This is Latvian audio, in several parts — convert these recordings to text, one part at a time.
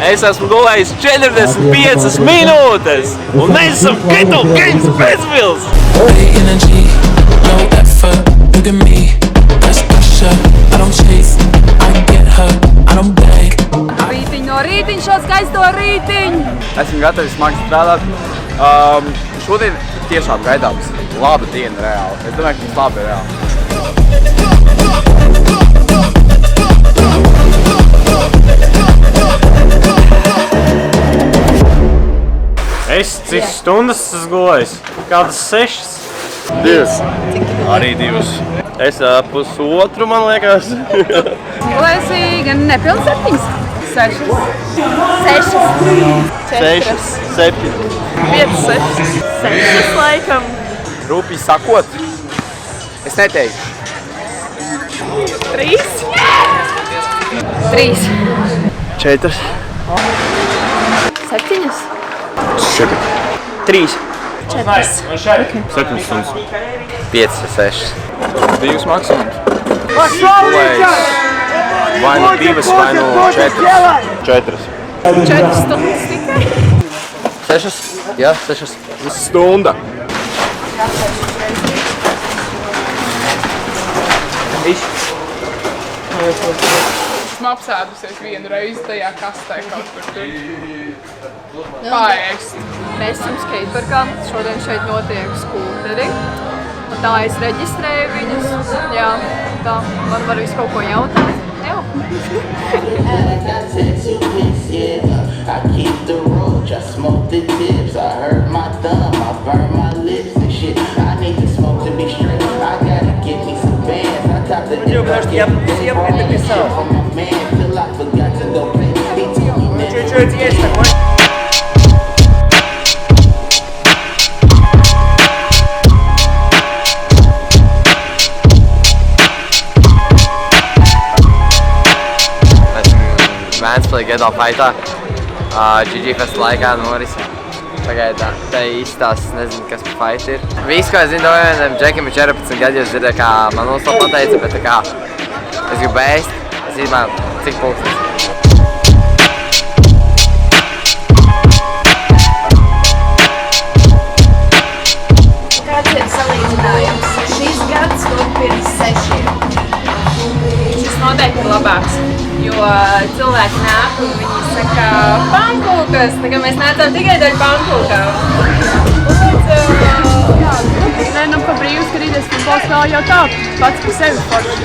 Es esmu gulējis 45 minūtes, un mēs esam Keto Games Bezvils! Energy, no effort, look at me, that's pressure, I don't chase, I get her, I don't beg. Rītiņ no rītiņ, šāds skaisto rītiņ! Esmu gatavs smagi strādāt. Šodien tiešām gaidāms laba diena reāli. Es domāju, ka mums labi ir reāli. Es cik stundas esmu gulējis? Kādas 6? 2. Arī 2. Es pusotru, man liekas. Gulēsi gan nepilni 7. 6. 6, 7. 5, 6. 6 laikam. Rūpīgi sakot, es neteikšu. 3. 3. 4. 7. 3. 4. 7 stundas. 5, 6. 2 maksimums. Vai nu 2, vai nu 4. 4. 4 stundas tikai. 6? Jā, 6. Stunda. Esmu apsēdusies vienu reizi tajā kastē kaut kur tur. Paēst. Mēs esam skateparkā, šodien šeit notiek skūteri. Un tā es reģistrēju viņus. Jā, tā man var visu kaut ko jautāt. Jā. I keep the roach, I smoke the dips, I hurt my thumb, I burn my lips and shit. I need to smoke to be straight, I gotta get me some bands. I cop the dick, I get me some bands. From my man, till I forgot to go pay. He told me, man, Mansplay Gedo Fightā. GG Fest laikā norisi. Pagaidā, te īsti tās nezinu, kas par fight ir. Viss, ko es zinu, vienam džekim ir 14 gadi, es dzirdēju, kā man uz to pateica, bet tā kā es gribu ēst, es īstenībā cik pulkstens. Kāds ir salīdzinājums? Šis gads tur pirms 6. Šis noteikti ir labāks, jo cilvēki nāk un viņi saka pankūkas, tā kā mēs nācām tikai dēļ pankūkām. Nē, nu pa brīvu skatīties futbols vēl jau tā, pats par sevi forši.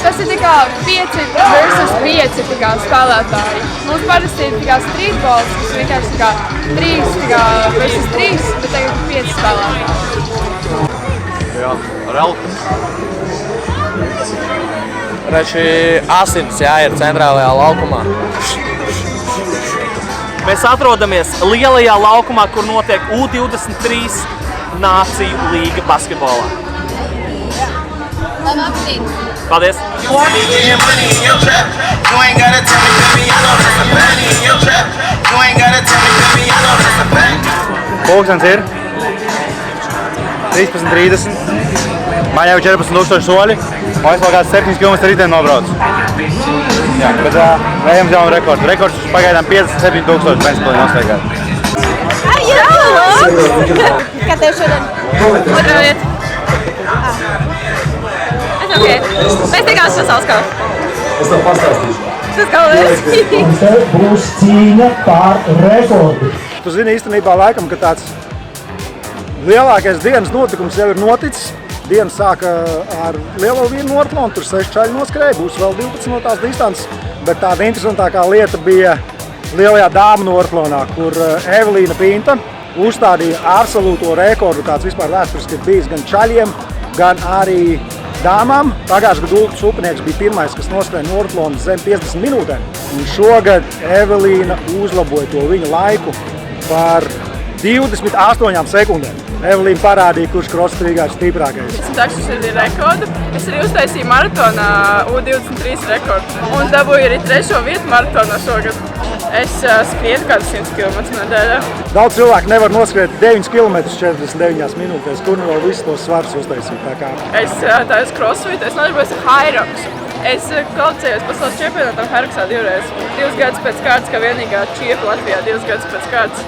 Tas ir tā kā 5 versus 5 tā kā spēlētāji. Mums parasti ir tā kā streetballs, kas vienkārši tā kā 3 tā kā versus 3, bet tagad 5 spēlētāji. Jā, relku. Reči asins, jā, ir centrālajā laukumā. Mēs atrodamies lielajā laukumā, kur notiek U23 nāciju līga basketbolā. Paldies! Pulkstens ir 13:30. Man jau 14,000 soļi, un es vēl kāds 7 km riteni nobraucu. Jā, bet ejam jaunu rekordu. Rekords pagaidām 57,000 Ventspilī nostaigāt. Kā tev šodien? Otrā vieta. Es ok. Mēs tikās šo sauskalu. Es tev pastāstīšu. Tas galvenais. Un te būs cīņa par rekordu. Tu zini īstenībā laikam, ka tāds lielākais dienas notikums jau ir noticis. Diena sāka ar lielo vīru nortlonu, tur 6 čaļi noskrēja, būs vēl 12 no tās distances. Bet tāda interesantākā lieta bija lielajā dāmu nortlonā, kur Evelīna Pinta uzstādīja absolūto rekordu, kāds vispār vēsturiski ir bijis gan čaļiem, gan arī dāmām. Pagājušajā gadā Ulris Upnieks bija pirmais, kas noskrēja nortlonu zem 50 minūtēm. Un šogad Evelīna uzlaboja to viņa laiku par 28 sekundēm. Evelīna parādīja, kurš crossfit ir stiprākais. Es takšu šodien rekordu. Es arī uztaisīju maratonā U23 rekordu. Un dabūju arī 3. vietu maratonā šogad. Es skrietu kādus 100 km nedēļā. Daudz cilvēku nevar noskriet 9 km 49 minūtēs, kur nu vēl visus tos svarus uztaisīt. Es taisu crossfit, es nodarbojos ar high rocks. Es kvalificējos pasaules čempionātam Herksā 2 reizes. 2 gadus pēc kārtas, kā vienīgā čiepa Latvijā 2 gadus pēc kārtas.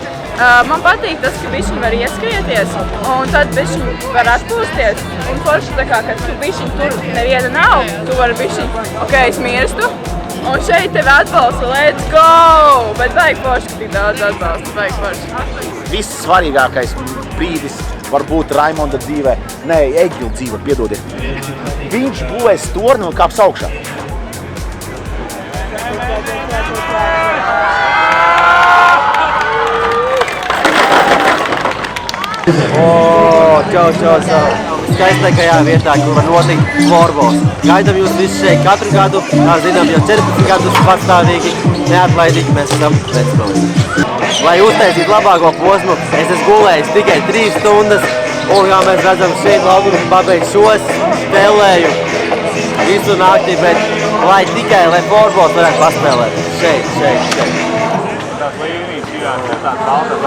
Man patīk tas, ka bišķiņ var ieskrieties, un tad bišķiņ var atpūsties. Un forši tā kā, kad tu bišķiņ tur neviena nav, tu vari bišķiņ, ok, es mirstu, un šeit tevi atbalsta, let's go! Bet vajag forši, ka tik daudz atbalsta, vajag forši. Viss svarīgākais brīdis var būt Raimonda dzīvē, nē, Egila dzīve, piedodiet. Viņš būvēs torni un kāps augšā. Čau. Skaistākajā vietā, kur var notikt floorbols. Gaidām jūs visus šeit katru gadu, kā zinām, jau 14 gadus patstāvīgi, neatlaidīgi mēs esam Ventspilī. Lai uztaisītu labāko posmu, es esmu gulējis tikai 3 stundas, un kā mēs redzam, šeit laukums pabeidz šos, spēlēju visu nakti, bet lai floorbols varētu paspēlēt. Šeit. Tās līnijas bijās, tāds baltas,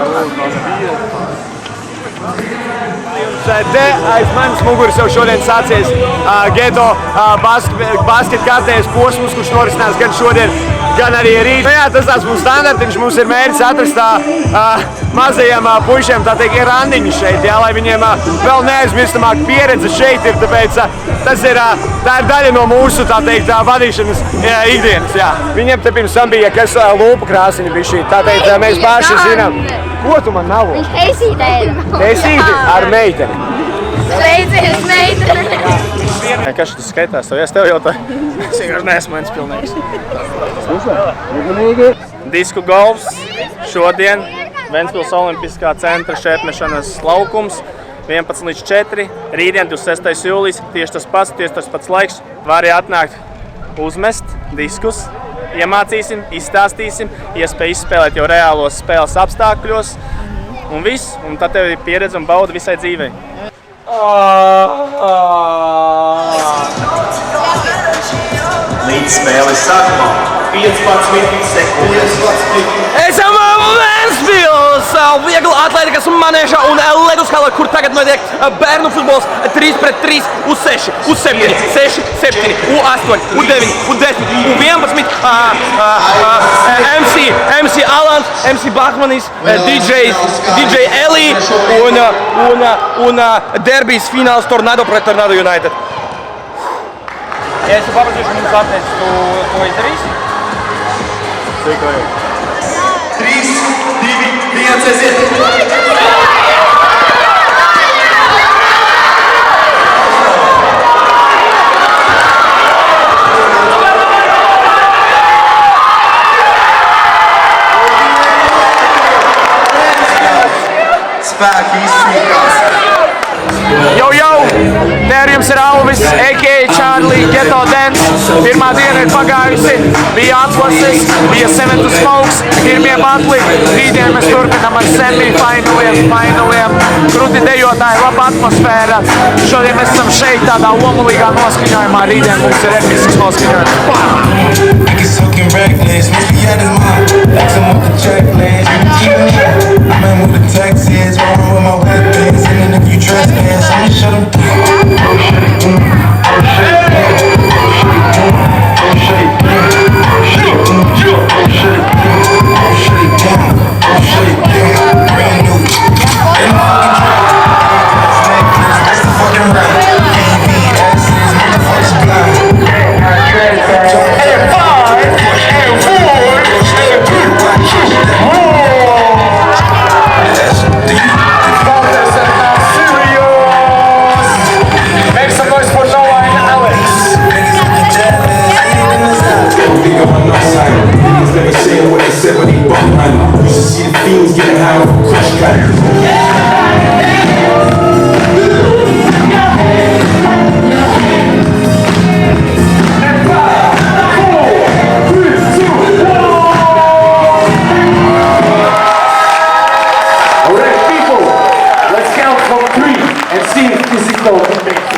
Te aiz manas muguras jau šodien sācies Geto basket kārtējas posms, kurš norisinās gan šodien, gan arī rīt. Jā, tas tāds mums standartiņš, mums ir mērķis atrast mazajiem puišiem, tā teikt, ir randiņu šeit, jā, lai viņiem vēl neaizmirstamāk pieredze šeit ir, tāpēc tā ir daļa no mūsu, tā teikt, vadīšanas ikdienas, jā. Viņiem te pirms tam bija, kas lūpu krāsiņa bija šī, tā teikt, mēs paši zinām. Ko tu man nav? Viņš heisīte ir. Heisīte ar meiteni. Sveicies, meiteni. Kas šis skaitās? Es tev jautāju. Es vienkārši neesmu Ventspilnieks. Disku golfs šodien Ventspils Olimpiskā centra šķērpmešanas laukums 11–4. Rītdien 26. jūlijas, tieši tas pats laiks. Vari atnākt uzmest diskus. Iemācīsim, izstāstīsim, iespēju izspēlēt jau reālos spēles apstākļos un viss, un tad tev ir pieredze un bauda visai dzīvei. Līdz spēles sākumā 15 sekundes. Esam Ventspils! Viegla atlētikas manēžā un ledushala, kur tagad notiek bērnu futbols 3-3 uz 6, uz 7, 6, 7, U8, U9, U10, U11, MC Alans, MC Bahmanis, DJ Eli un derbijas fināls Tornado pret Tornado United. Ja es papratīšu mums apteicu, tu izdarīsi? Cik vajag? 3, 2, 1, aiziet! Spēki izsmīkās! Jau! Te ar jums ir Alvis, a.k.a. Charlie, Geto Dance. Pirmā diena ir pagājusi, bija atlases, bija Seven to Smokes, pirmie batli. Rītdien mēs turpinām ar semi-fināliem. Krūti dejotāji, laba atmosfēra. Šodien mēs esam šeit tādā omulīgā noskaņojumā. Rītdien mums ir episks noskaņojums.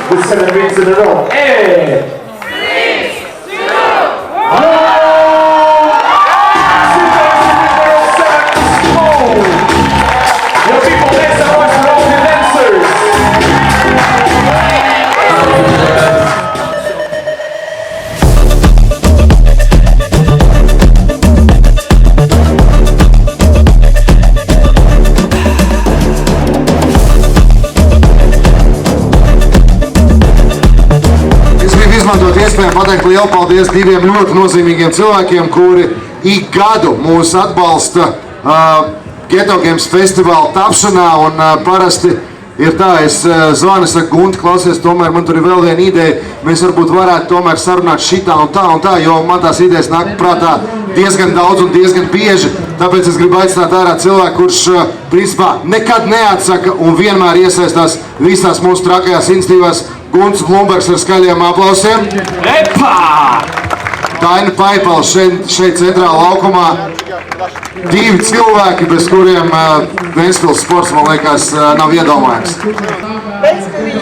With 7 rings in a row. Hey! 3, 2, 1! Your people iespējami pateikt lielu paldies diviem ļoti nozīmīgiem cilvēkiem, kuri ik gadu mūs atbalsta Ghetto Games festivāla tapšanā, un parasti ir tā, es zvanu, saku, Gunti, klausies, tomēr man tur ir vēl viena ideja, mēs varbūt varētu tomēr sarunāt šitā un tā, jo man tās idejas nāk prātā diezgan daudz un diezgan bieži, tāpēc es gribu aicināt ārā cilvēku, kurš principā nekad neatsaka un vienmēr iesaistās visās mūsu trakajās institīvās. Gunts Blumbergs ar skaļiem aplausiem. Daina Paipala šeit centrāla laukumā. Divi cilvēki, bez kuriem Ventspils sports, man liekas, nav iedomājams. Ventspilī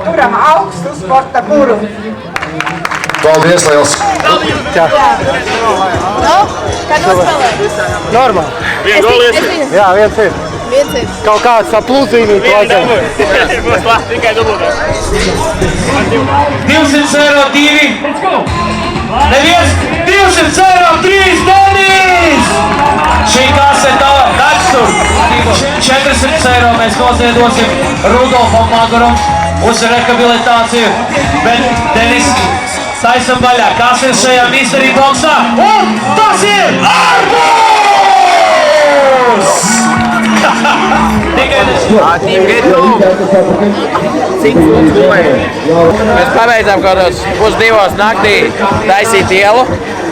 turam augstu sporta guru. Paldies, liels! Kā nospēlē? Normāli. Vienu golu iespēj? Jā, viens ir. Kaut kāds aplūzīmīt vajadzēja. Būs labi, tikai dubultā. 200 eiro 2. Neviens 200 eiro 3. Denis! Šī kase tava Daksur. 400 eiro mēs noziedosim Rudolfam Maguram uz rehabilitāciju. Bet Denis, taisam vaļā. Kas ir šajā mystery boxā? Un tas ir Arbūs! Team Ghetto! Cik mums gulēja? Mēs pabeidzām kaut kādos 1:30 naktī taisīt ielu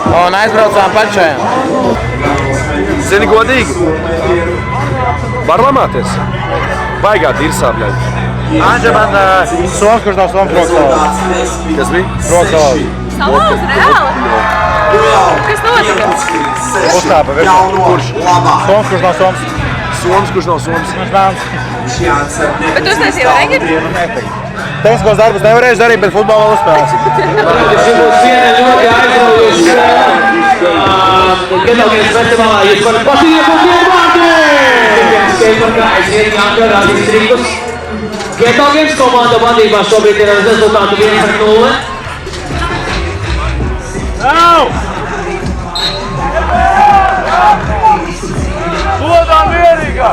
un aizbraucām pačajām. Zini, godīgi, var lamāties? Baigā dirsā, bļaļ. Anģa man soms, kurš nav soms rokas. Kas bija? Rokas. Salauz, reāli? Kas notika? Uzkāpa virsū. Kurš? Soms, kurš nav soms. Soms, kurš nav soms. Viņš nāc. Bet tu uztaisīji Reginu? Tehniskos darbus nevarēšu darīt, bet futbolu vēl uzspēlēs. Šī būs viena ļoti aizraujoša Ghetto Games festivālā. Jūs varat patīk un ievārdēt! Skateparkā aiziet Janka Rādīs Rīkus. Ghetto Games komanda vadībā šobrīd ir ar rezultātu 1-0. Lodām vienīgā!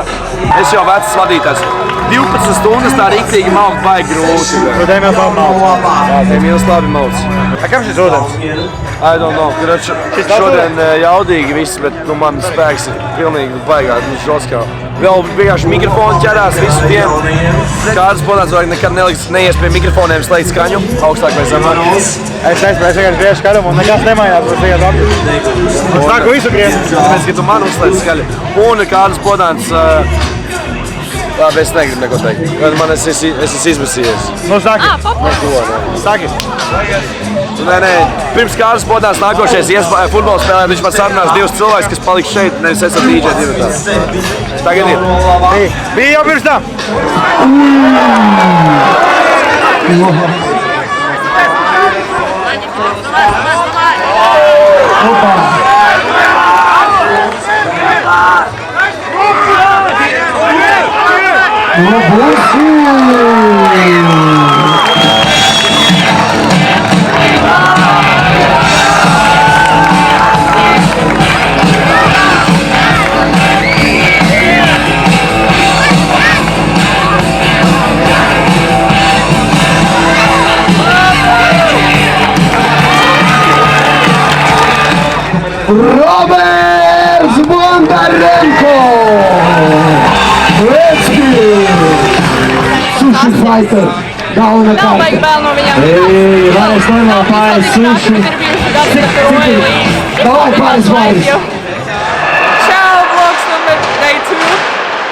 Es jau vecs vadītājs. 12 stundas tā rīktīgi maukt baigi grūti. Bet tiem jau labi mauc. Jā, tiem jau labi mauc. Kam šis ūdens? I don't know. Šodien jaudīgi viss, bet man spēks ir pilnīgi baigā. Žoskā. Vēl vienkārši mikrofoni ķerās visu dienu. Kāds podāns vajag nekad neies pie mikrofoniem slēgt skaņu. Augstāk vai zemāk. Es vienkārši griežu skaļumu un nekas nemainās. Es nāku visu griezt. Tāpēc, ka tu man uzslēdz skaļu. Un kāds podāns... Labi, es negribu neko teikt. Man es esmu izmisījies. Nu, saki. Saki. Nē. Pirms kādas podās nākošais futbola spēlē, viņš pat sarunās divus cilvēkus, kas paliks šeit, nevis esat DJ divatā. Tagad ir. Bija jau pirms tā. Roberts Bondarenko! Sushi fighter! Galvenā kārta! Nav baigi vēl no viņām. Vairs normāli pārējais sushi! Davai pārējais vairs! Čau, vlogs numur day 2.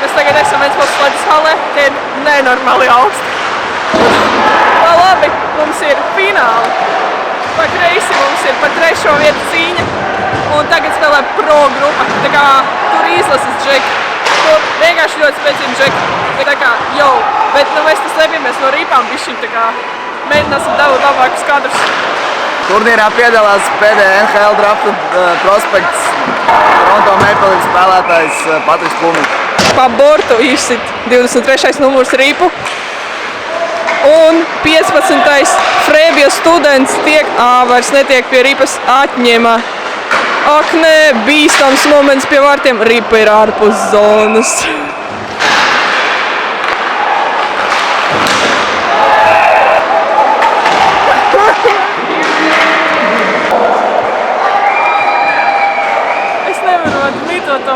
Mēs tagad esam Ventspils slēdus halē, tie ir nenormāli augsti. Tā labi, mums ir fināli. Pa kreisi mums ir pa 3. vietu cīņa. Un tagad spēlē pro grupa. Tā kā tur izlases džeki. Tur vienkārši ļoti spēcīgi džeki. Tā kā, bet mēs te slēpjamies no rīpām bišķiņ, tā kā mēģināsim dabūt labākus kadrus. Turnīrā piedalās pēdējā NHL drafta prospekts Toronto Maple Leafs spēlētājs Patriks Plumiņš. Pa bortu izsit 23. numurs rīpu. Un 15. Frēbija students vairs netiek pie ripas atņēma. Ak nē, bīstams moments pie vārtiem, ripa ir ārpus zonas.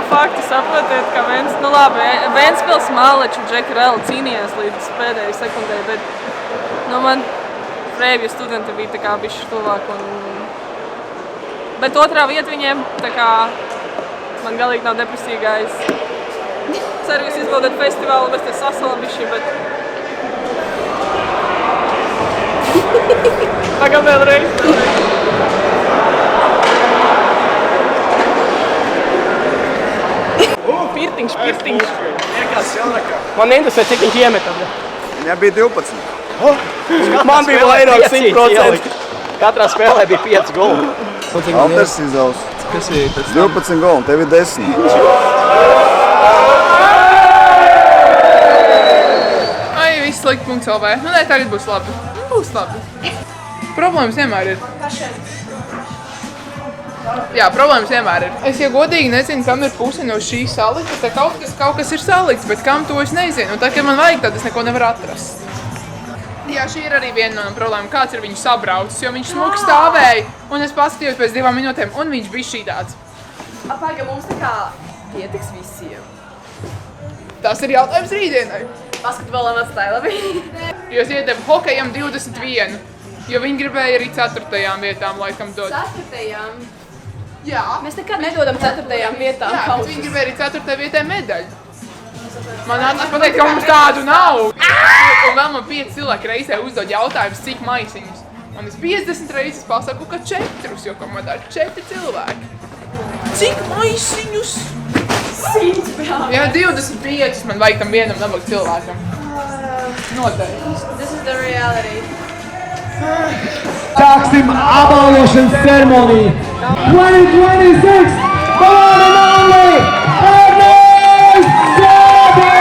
faktu saprotiet, ka Ventspils Māleču Džeki reāli cīnījās līdz pēdējai sekundē, bet man Frēvju studenti bija tā kā bišķi tuvāk. Bet otrā vieta viņiem, tā kā man galīgi nav depresīgais. Ceru, jūs izbaudāt festivālu, mēs te sasalam bišķi, bet... Pagam vēlreiz. Pirtiņš. Man interesē, cik viņš iemeta. Viņam bija 12. Man bija vairāk 100%. Katrā spēlē bija 5 goli. Alters izaus. 12 goli, tev ir 10. Ai, viss slikti punkts LV. Nu, nē, tagad būs labi. Būs labi. Problēmas vienmēr ir. Jā, problēmas vienmēr ir. Es, ja godīgi nezinu, kam ir puse no šī salikta, te kaut kas ir salikts, bet kam to es nezinu. Un tā, kad man vajag, tad es neko nevaru atrast. Jā, šī ir arī viena no problēmām. Kāds ir viņu sabraucis, jo viņš smuki stāvēja, un es paskatījos pēc 2 minūtēm, un viņš bija šī tāds. Apāga, mums tā kā pietiks visiem. Tas ir jautājums rītdienai. Basketbolam atstāja labi. Jo es iedevu hokejam 21, jo viņi gribēja arī 4. vietām laikam dot. 4. Jā. Mēs nekad nedodam 4. vietām. Jā, bet viņi gribēja arī 4. vietā medaļu. Man atnāk pateikt, ka mums tādu nav. Un vēl man 5 cilvēki reizē uzdod jautājumus, cik maisiņus. Un es 50 reizes pasaku, ka 4, jo komandā ir 4 cilvēki. Cik maisiņus? 100. Jā, 25 man vajag tam vienam nabaga cilvēkam. Noteikti. This is the reality. Sāksim apbalvošanas ceremoniju. 2026, the one and only Ernest Sabin!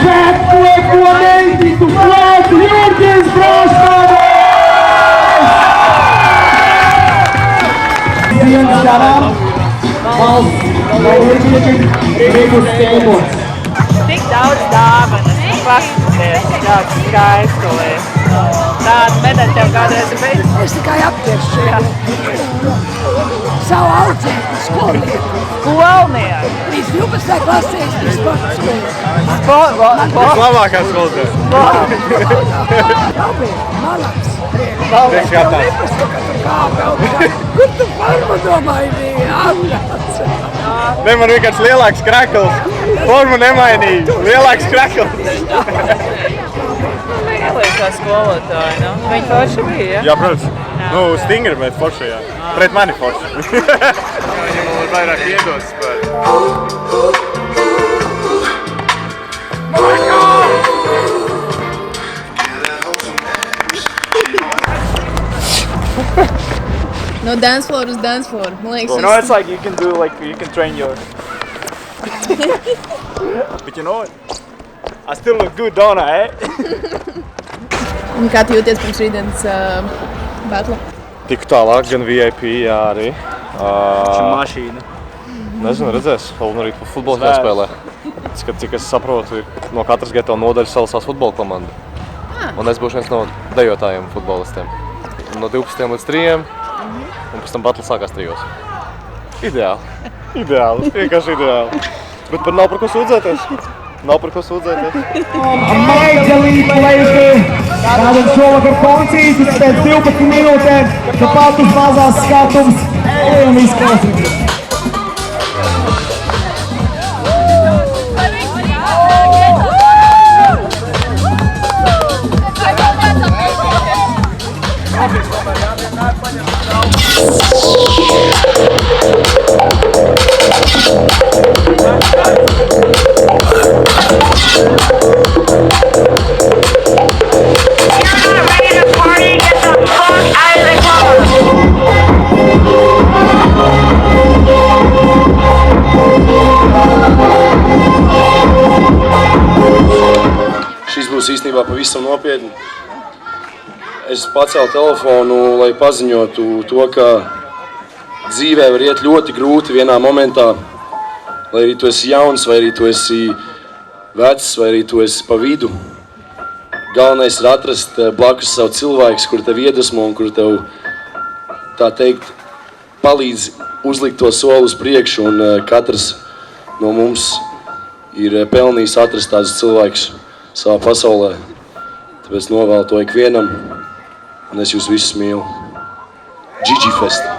Patrick 180 to Fred Jurgens Brosnavis! Viens garām, valsts Norvēģieši Rīgus Stēbots. Tik daudz dāvanas, paskaties, tāds skaistulies. Tāda medaļa tev kādreiz ir beidzis? Es tikai apķeršu savu audzēnu skolnieku. Skolnieku? Līdz 12. klasē es biju sporta skolnieku. Labākā skolotāja. Labi, malaks. Priekš skatās. Kur tu formu domāji bija? Augļāts. Ne, man vienkārši lielāks krakls. Formu nemainīja. Lielāks krakls. Lielākā skolotāja, nu? Viņa forša bija, ja? Jā, protams. Nu, stingri, bet forša, jā. Pret mani forša. Viņam ir vairāk iedodas par... No dance floor uz dance floor. Man liekas, You know, it's like you can do, like, you can train your... But you know what? I still look good, don't I, eh? Un kā tu jūties pirms rītdienas batla? Tiku tālāk, gan VIP, jā, arī. Mašīna. Nezinu, redzēs, vēl no rīta futbols jāspēlē. Cik es saprotu, no katras geto nodaļas salasās futbola komanda. Un es būšu viens no dejotājiem futbolistiem. No 12 līdz 3, un pēc tam batla sākās 3. Ideāli. Ideāli, vienkārši ideāli. Bet par nav par ko sūdzēties. Nav par ko sūdzēties. Maģelī plēšļi. Tātad šovakar koncītis pēc 12 minūtēm. Tāpat uz mazās skatums. Un izklausīties. Šis būs īstenībā pavisam nopietni. Es pacēlu telefonu, lai paziņotu to, ka dzīvē var iet ļoti grūti vienā momentā. Lai arī tu esi jauns, vai arī tu esi vecs, vai arī tu esi pa vidu. galvenais ir atrast blakus savu cilvēku, kur tev iedvesmo un kur tev, tā teikt, palīdz uzlikt to soli uz priekšu, un katrs no mums ir pelnījis atrast tādus cilvēkus savā pasaulē. Tāpēc novēlu to ikvienam, un es jūs visus mīlu. GG Fest!